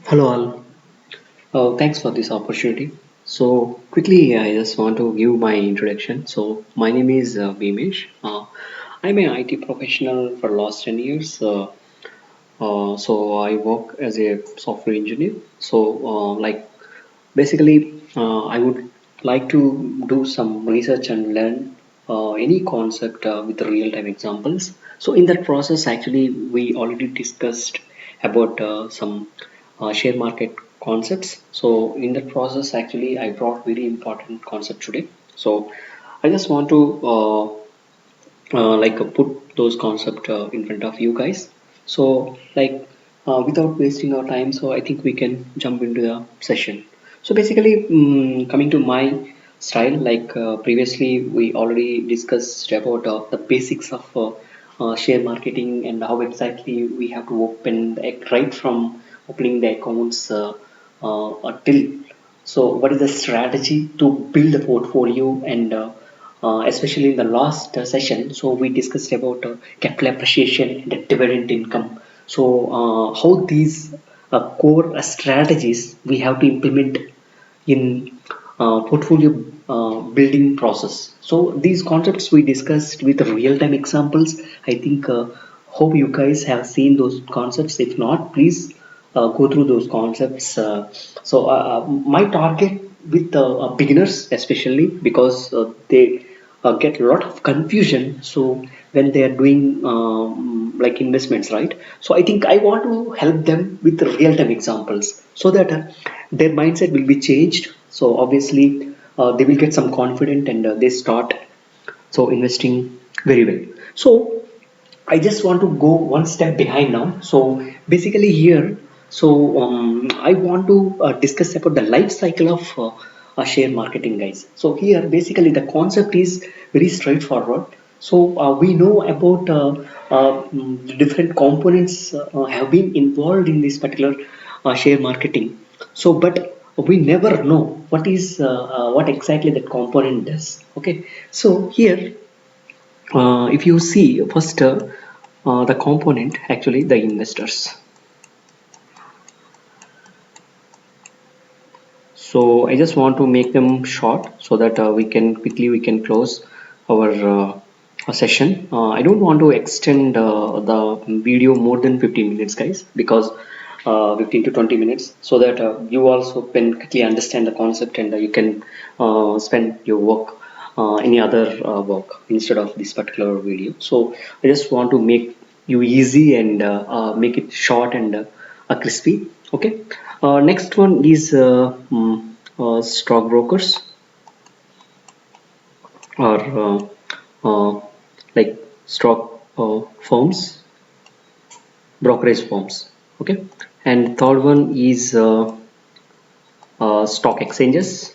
Hello all. Thanks for this opportunity. So quickly, I just want to give my introduction. So my name is Bhimesh. I'm an IT professional for last 10 years. So I work as a software engineer. So I would like to do some research and learn any concept with real-time examples. So in that process, actually, we already discussed about some share market concepts. So in that process, actually, I brought very important concept today. So I just want to put those concept in front of you guys. Without wasting our time, so I think we can jump into the session. So basically, coming to my style, previously we already discussed about the basics of share marketing and how exactly we have to open right from opening the accounts till so what is the strategy to build a portfolio and especially in the last session, so we discussed about capital appreciation and dividend income. So how these core strategies we have to implement in portfolio building process. So these concepts we discussed with real-time examples. I think hope you guys have seen those concepts. If not, please go through those concepts. My target with beginners, especially because they get a lot of confusion. So when they are doing like investments, right? So I think I want to help them with the real-time examples so that their mindset will be changed. So obviously they will get some confidence and they start so investing very well. So I just want to go one step behind now. So basically here, I want to discuss about the life cycle of share marketing, guys. So here, basically, the concept is very straightforward. So we know about the different components have been involved in this particular share marketing. So, but we never know what exactly that component does. Okay, so here if you see first the component actually the investors. So I just want to make them short so that we can close our session. I don't want to extend the video more than 15 minutes, guys, because 15 to 20 minutes, so that you also can quickly understand the concept and you can spend your work any other work instead of this particular video. So I just want to make you easy and make it short and crispy. Okay. Next one is stockbrokers or like stock firms, brokerage firms. Okay. And third one is stock exchanges,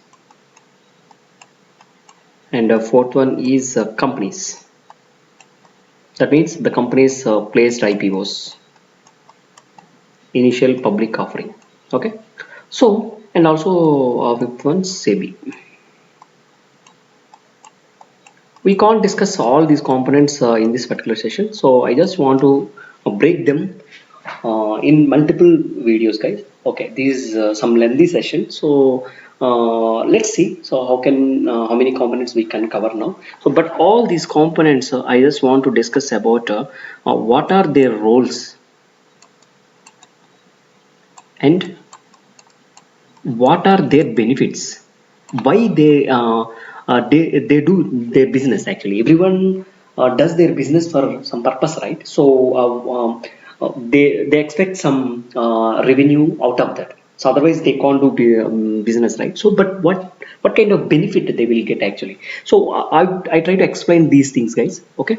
and fourth one is companies. That means the companies placed IPOs, initial public offering. Okay. So and also fifth one SEBI. We can't discuss all these components in this particular session, so I just want to break them in multiple videos, guys. Okay, this is some lengthy session, so let's see so how many components we can cover now. So but all these components I just want to discuss about what are their roles and what are their benefits, why they do their business. Actually everyone does their business for some purpose, right? So they expect some revenue out of that, so otherwise they can't do business, right? So but what kind of benefit they will get actually. So I try to explain these things, guys. Okay,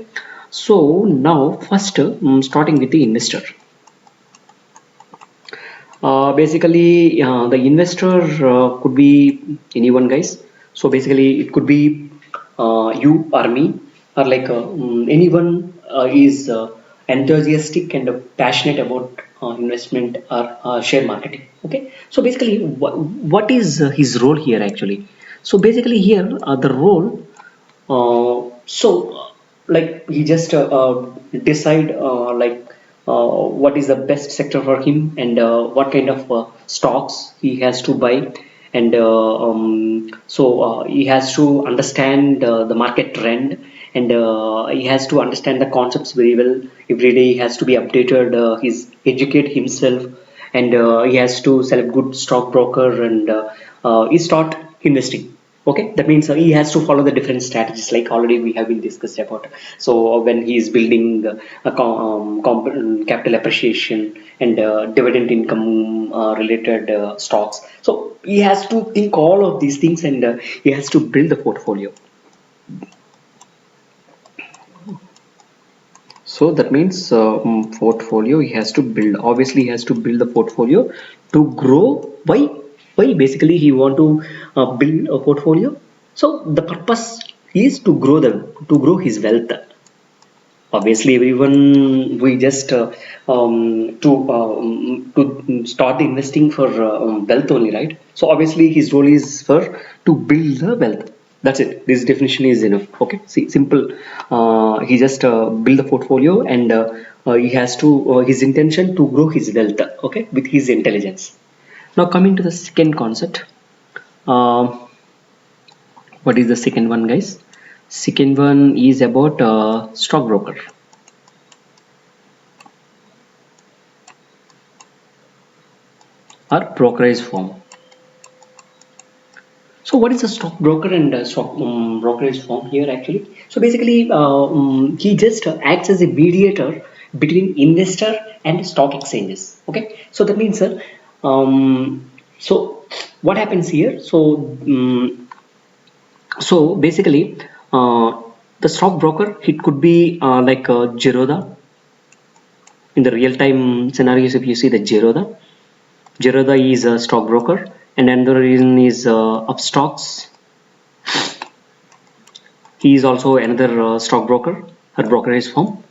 so now first starting with the investor. Basically, the investor could be anyone, guys. So basically, it could be you or me, or anyone is enthusiastic and passionate about investment or share marketing. Okay. So basically, what is his role here actually? So basically, here the role. Like he just decide what is the best sector for him, and what kind of stocks he has to buy. And he has to understand the market trend, and he has to understand the concepts very well. Every day he has to be updated, he's educate himself, and he has to select good stockbroker, and he start investing. Okay, that means he has to follow the different strategies like already we have been discussed about. So when he is building capital appreciation and dividend income related stocks, so he has to think all of these things, and he has to build the portfolio. So that means portfolio he has to build. Obviously, he has to build the portfolio to grow. Why? Why? Basically, he want to build a portfolio. So the purpose is to grow his wealth. Obviously, everyone we just to start investing for wealth only, right? So obviously, his role is for to build the wealth. That's it. This definition is enough. Okay, see, simple. He just build the portfolio, and he has to his intention to grow his wealth. Okay, with his intelligence. Now coming to the second concept. Um what is the second one, guys? Second one is about stockbroker or brokerage firm. So what is a stockbroker and stock brokerage firm here actually? So basically, he just acts as a mediator between investor and stock exchanges. Okay, so that means, so what happens here? So basically, the stockbroker, it could be like Zerodha. In the real-time scenarios, if you see the Zerodha is a stockbroker, and another reason is Upstocks. He is also another stockbroker or brokerage firm.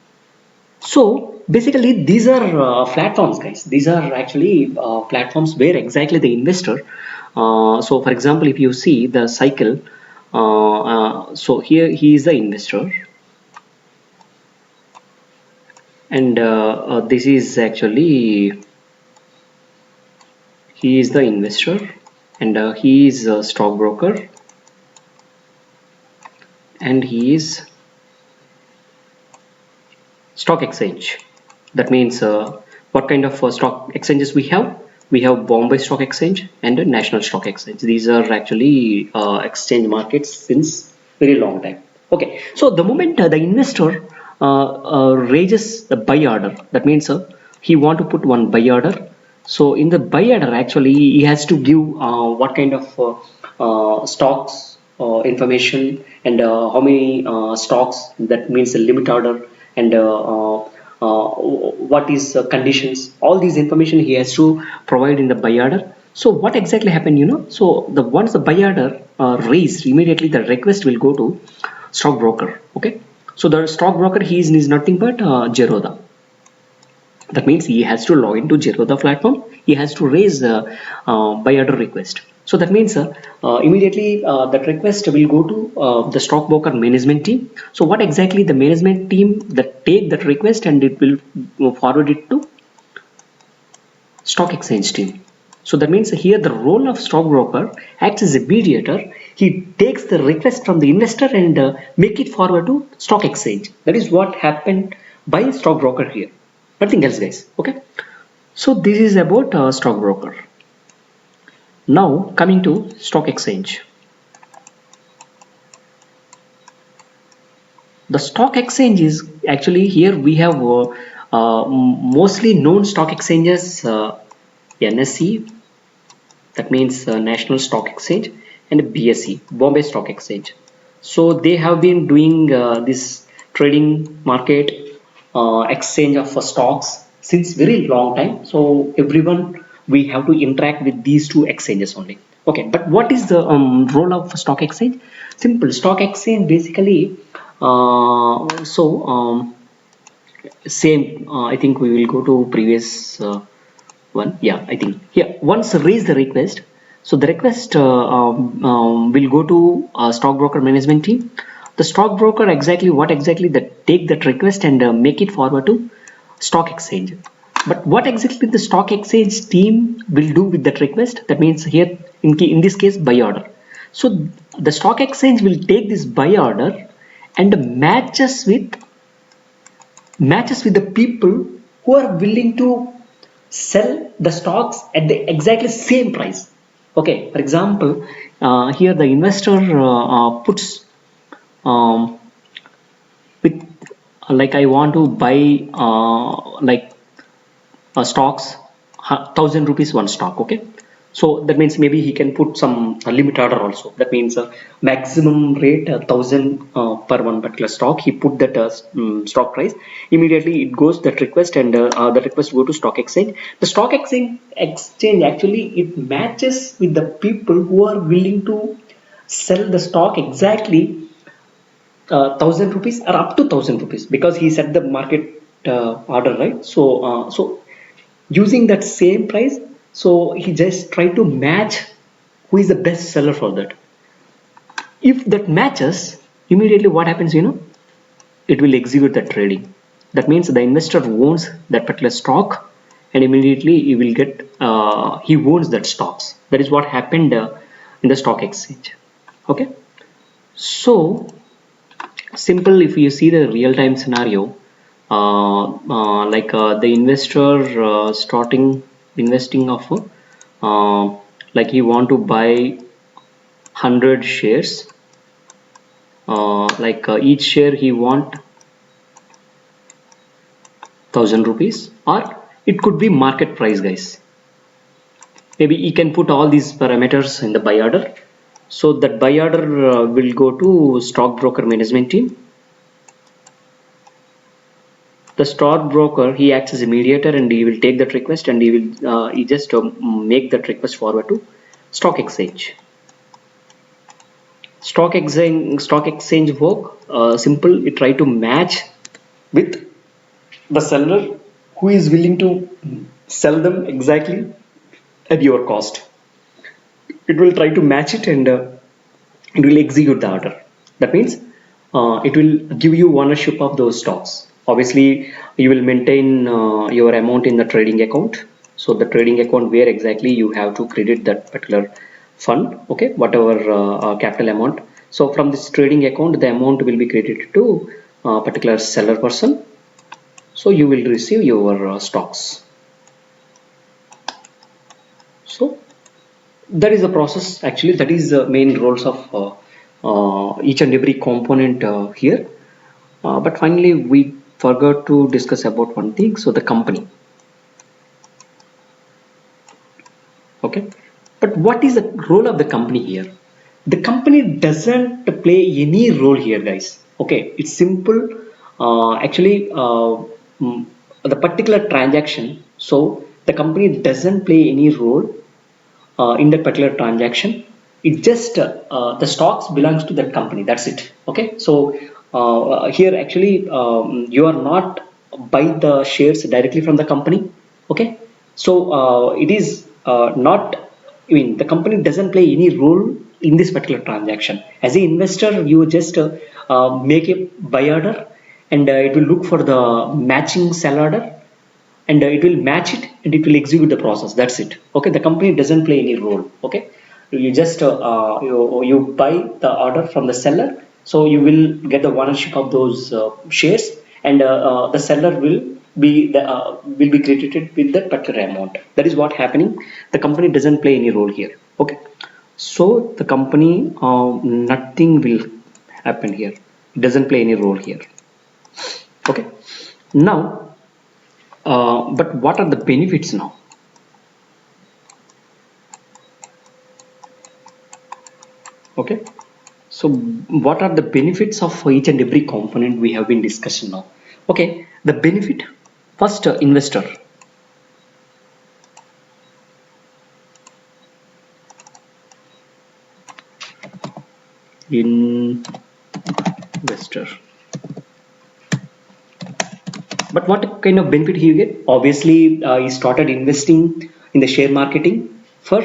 So basically, these are platforms, guys. These are actually platforms where exactly the investor. So, for example, if you see the cycle, so here he is the investor, and this is actually he is the investor, and he is a stockbroker, and he is stock exchange. That means what kind of stock exchanges we have? We have Bombay Stock Exchange and the National Stock Exchange. These are actually exchange markets since very long time. Okay, so the moment the investor raises the buy order, that means he want to put one buy order. So in the buy order, actually he has to give what kind of stocks information, and how many stocks, that means the limit order, and what is conditions, all these information he has to provide in the buy order. So what exactly happened, so the once the buy order raised, immediately the request will go to stockbroker. Okay, so the stockbroker, he is nothing but Zerodha. That means he has to log into Zerodha platform. He has to raise buy order request. So that means immediately that request will go to the stockbroker management team. So what exactly the management team that take that request, and it will forward it to stock exchange team. So that means here the role of stockbroker acts as a mediator. He takes the request from the investor and make it forward to stock exchange. That is what happened by stockbroker here. Nothing else, guys. Okay. So this is about stockbroker. Now coming to stock exchange. The stock exchange is actually, here we have mostly known stock exchanges, NSE, that means National Stock Exchange, and BSE, Bombay Stock Exchange. So they have been doing this trading market exchange of stocks since very long time. So everyone, we have to interact with these two exchanges only. Okay, but what is the role of stock exchange? Simple. Stock exchange basically, same. I think we will go to previous one. Yeah, I think here once raise the request. So the request will go to stockbroker management team. The stockbroker exactly what exactly that take that request and make it forward to stock exchange. But what exactly the stock exchange team will do with that request? That means here in this case buy order. So the stock exchange will take this buy order and matches with the people who are willing to sell the stocks at the exactly same price. Okay, for example, here the investor puts um, with like I want to buy like stocks 1,000 rupees one stock. Okay, so that means maybe he can put some limit order also. That means maximum rate 1,000 per one particular stock. He put that stock price. Immediately it goes that request, and the request go to stock exchange. The stock exchange actually it matches with the people who are willing to sell the stock exactly 1,000 rupees or up to 1,000 rupees, because he set the market order, right? So using that same price, so he just try to match who is the best seller for that. If that matches, immediately what happens, it will execute the trading. That means the investor owns that particular stock, and immediately he owns that stocks. That is what happened in the stock exchange. Okay, so simple. If you see the real-time scenario, the investor starting investing of like he want to buy 100 shares, each share he want 1,000 rupees, or it could be market price, guys. Maybe he can put all these parameters in the buy order. So that buy order will go to stockbroker management team. The stockbroker, he acts as a mediator, and he will take that request, and he just make that request forward to stock exchange. Stock exchange work simple. It try to match with the seller who is willing to sell them exactly at your cost. It will try to match it, and it will execute the order. That means it will give you ownership of those stocks. Obviously, you will maintain your amount in the trading account. So the trading account where exactly you have to credit that particular fund, okay, whatever capital amount. So from this trading account, the amount will be credited to a particular seller person. So you will receive your stocks. So that is the process. Actually, that is the main roles of each and every component here. But finally, we forgot to discuss about one thing. So the company. Okay. But what is the role of the company here? The company doesn't play any role here, guys. Okay. It's simple. Actually, the particular transaction. So the company doesn't play any role in that particular transaction. It just the stocks belongs to that company. That's it. Okay. So here actually you are not buy the shares directly from the company. Okay. So it is not. I mean, the company doesn't play any role in this particular transaction. As an investor, you just make a buy order, and it will look for the matching sell order, and it will match it, and it will execute the process. That's it. Okay, the company doesn't play any role. Okay, you just you buy the order from the seller, so you will get the ownership of those shares, and the seller will be credited with that particular amount. That is what happening. The company doesn't play any role here. Okay, so the company nothing will happen here. It doesn't play any role here. Okay, now but what are the benefits now? Okay, so what are the benefits of each and every component we have been discussing now? Okay, the benefit first, investor. Investor. But what kind of benefit he get? Obviously, he started investing in the share marketing for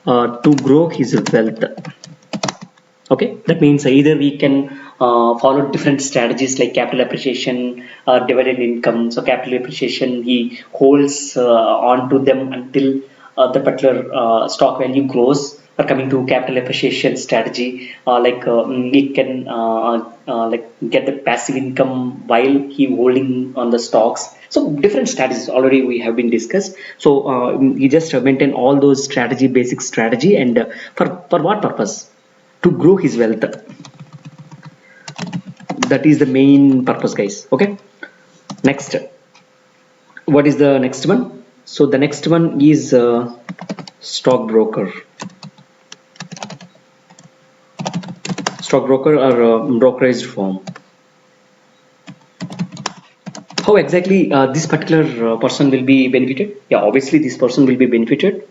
to grow his wealth. Okay, that means either we can follow different strategies like capital appreciation, dividend income. So capital appreciation, he holds on to them until the particular stock value grows. Or coming to capital appreciation strategy, it can like get the passive income while he holding on the stocks. So different strategies already we have been discussed. So he just maintain all those strategy, basic strategy, and for what purpose? To grow his wealth. That is the main purpose, guys. Okay, next, what is the next one? So the next one is stockbroker. Stockbroker or brokerage firm. How exactly this particular person will be benefited? Yeah, obviously this person will be benefited.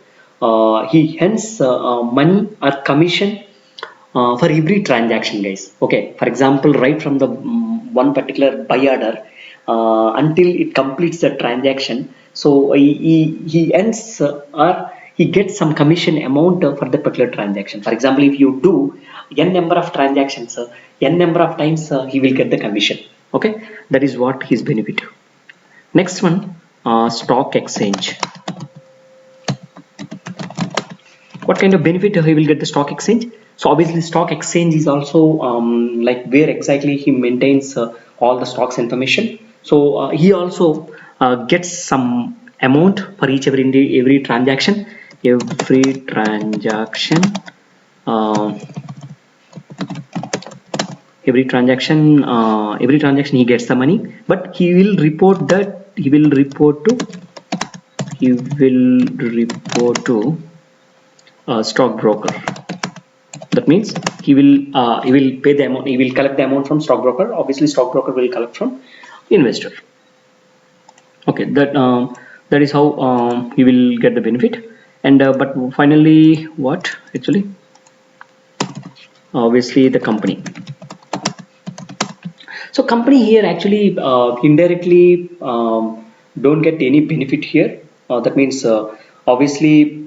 He hence money or commission for every transaction, guys. Okay, for example, right from the one particular buy order until it completes the transaction. So he ends or he gets some commission amount for the particular transaction. For example, if you do n number of transactions, n number of times he will get the commission. Okay, that is what his benefit. Next one, stock exchange. What kind of benefit he will get the stock exchange? So obviously stock exchange is also like where exactly he maintains all the stocks information. So he also gets some amount for each every transaction. Uh, every transaction he gets the money, but he will report to stockbroker. That means he will pay the amount, he will collect the amount from stockbroker. Obviously stockbroker will collect from investor. Okay, that is how he will get the benefit. And but finally, what actually, obviously the company. So company here actually indirectly don't get any benefit here. That means obviously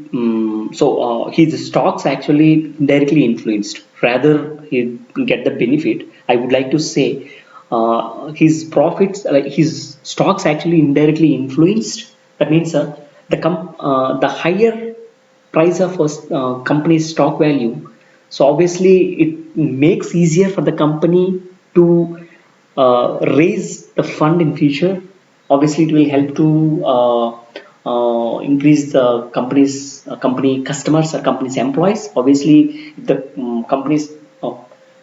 his stocks actually directly influenced. Rather he get the benefit. I would like to say his profits, like his stocks actually indirectly influenced. That means the higher price of a company's stock value. So obviously it makes easier for the company to raise the fund in future. Obviously it will help to increase the company customers or company's employees. Obviously if the companies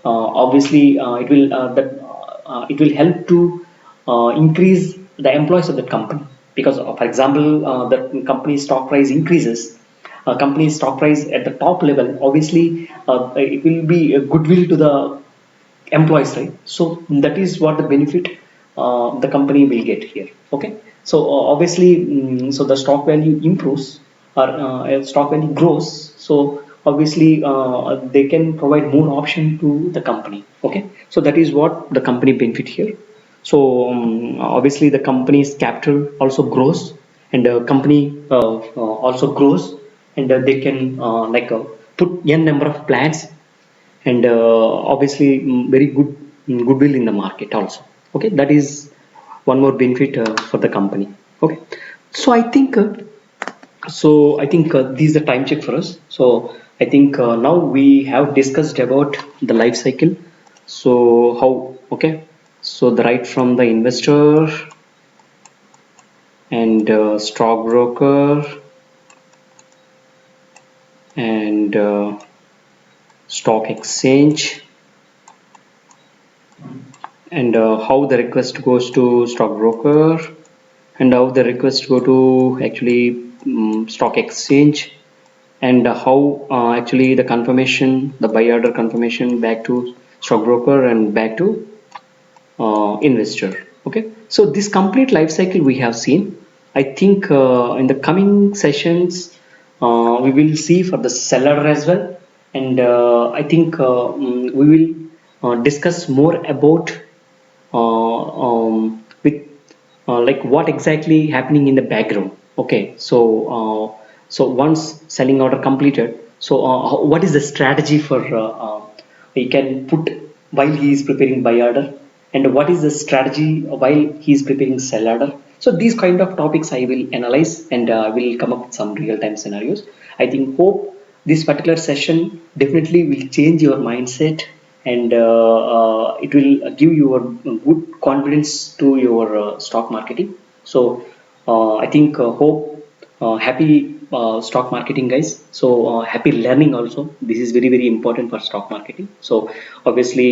obviously it will help to increase the employees of the company. Because for example the company's stock price increases, company's stock price at the top level, obviously it will be a goodwill to the employees, right? So that is what the benefit the company will get here. Okay, so obviously so the stock value improves or stock value grows. So obviously they can provide more option to the company. Okay, so that is what the company benefit here. So obviously the company's capital also grows, and the company also grows, and they can put n number of plants, and obviously very good goodwill in the market also. Okay, that is one more benefit for the company. Okay, so I think this is the time check for us. So I think now we have discussed about the life cycle. So how, okay, so the right from the investor and stockbroker and stock exchange, and how the request goes to stockbroker, and how the request go to actually stock exchange, and how actually the confirmation, the buy order confirmation back to stockbroker and back to investor. Okay, so this complete life cycle we have seen. I think in the coming sessions we will see for the seller as well. And I think we will discuss more about with like what exactly happening in the background. Okay, so so once selling order completed, so what is the strategy for he can put while he is preparing buy order, and what is the strategy while he is preparing sell order. So these kind of topics I will analyze, and will come up with some real time scenarios. I think hope this particular session definitely will change your mindset, and it will give you a good confidence to your stock marketing. So I think hope happy stock marketing, guys. So happy learning also, this is very very important for stock marketing. So obviously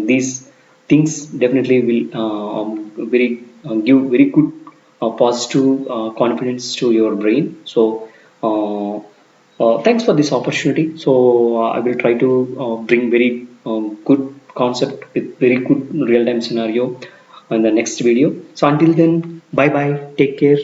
these things definitely will very give very good positive confidence to your brain. So uh, thanks for this opportunity. So I will try to bring very good concept with very good real time scenario in the next video. So until then, bye bye, take care.